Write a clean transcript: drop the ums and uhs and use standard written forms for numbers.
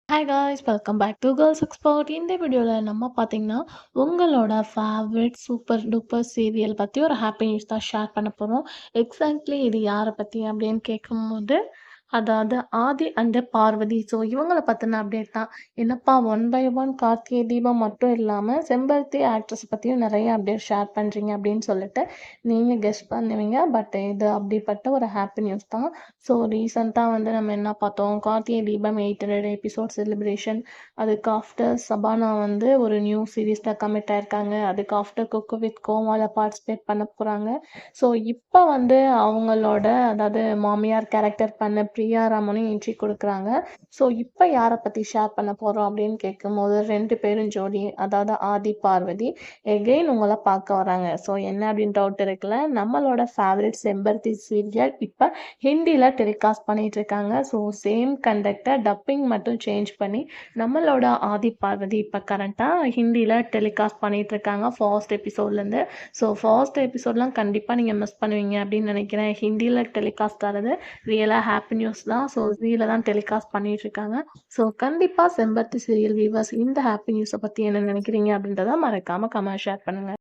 Hi guys welcome back to girls expert. இந்த வீடியோவில் நம்ம பார்த்தீங்கன்னா உங்களோட ஃபேவரட் சூப்பர் டூப்பர் சீரியல் பற்றி ஒரு ஹாப்பி நியூஸ் தான் ஷேர் பண்ண போகிறோம். எக்ஸாக்ட்லி இது யாரை பற்றி அப்படின்னு கேட்கும்போது அதாவது ஆதி அண்ட் பார்வதி. ஸோ இவங்கள பற்றின அப்டேட் தான். என்னப்பா one by one Karthigai Deepam மட்டும் இல்லாமல் செம்பருத்தி ஆக்ட்ரஸ் பற்றியும் நிறைய அப்டேட் ஷேர் பண்ணுறீங்க அப்படின்னு சொல்லிட்டு நீங்கள் கெஸ்ட் பண்ணுவீங்க. பட் இது அப்படிப்பட்ட ஒரு ஹாப்பி நியூஸ் தான். ஸோ ரீசெண்டாக நம்ம என்ன பார்த்தோம், கார்த்திகை தீபம் 800 எபிசோட் செலிப்ரேஷன். அதுக்கு ஆஃப்டர் சபானா ஒரு நியூ சீரீஸில் கமிட் ஆயிருக்காங்க. அதுக்கு ஆஃப்டர் குக்கு வித் கோமாவில் பார்ட்டிசிபேட் பண்ண போகிறாங்க. ஸோ இப்போ அவங்களோட அதாவது மாமியார் கேரக்டர் பண்ண பிரியா ராமனும் என்ட்ரி கொடுக்குறாங்க. ஸோ இப்போ யாரை பற்றி ஷேர் பண்ண போகிறோம் அப்படின்னு கேட்கும்போது 2 பேரும் ஜோடி, அதாவது ஆதி பார்வதி எகெயின் உங்களை பார்க்க வராங்க. ஸோ என்ன அப்படின்னு டவுட் இருக்குல்ல, நம்மளோட ஃபேவரட் செம்பருத்தி சீரியல் இப்போ ஹிந்தியில் டெலிகாஸ்ட் பண்ணிட்டு இருக்காங்க. ஸோ சேம் கண்டக்டர் டப்பிங் மட்டும் சேஞ்ச் பண்ணி நம்மளோட ஆதி பார்வதி இப்போ கரண்ட்டாக ஹிந்தியில் டெலிகாஸ்ட் பண்ணிட்டு இருக்காங்க ஃபர்ஸ்ட் எபிசோட்லேருந்து. ஸோ ஃபர்ஸ்ட் எபிசோட்லாம் கண்டிப்பாக நீங்கள் மிஸ் பண்ணுவீங்க அப்படின்னு நினைக்கிறேன். ஹிந்தியில் டெலிகாஸ்ட் ஆகிறது ரியலாக ஹாப்பி நியூஸ் தான். ஸோ ஜீல தான் டெலிகாஸ்ட் பண்ணிட்டு இருக்காங்க. ஸோ கண்டிப்பாக செம்பருத்தி சீரியல் வியூவர்ஸ் இந்த ஹாப்பி நியூஸை பற்றி என்ன நினைக்கிறீங்க அப்படின்றத மறக்காமல் கமெண்ட் ஷேர் பண்ணுங்கள்.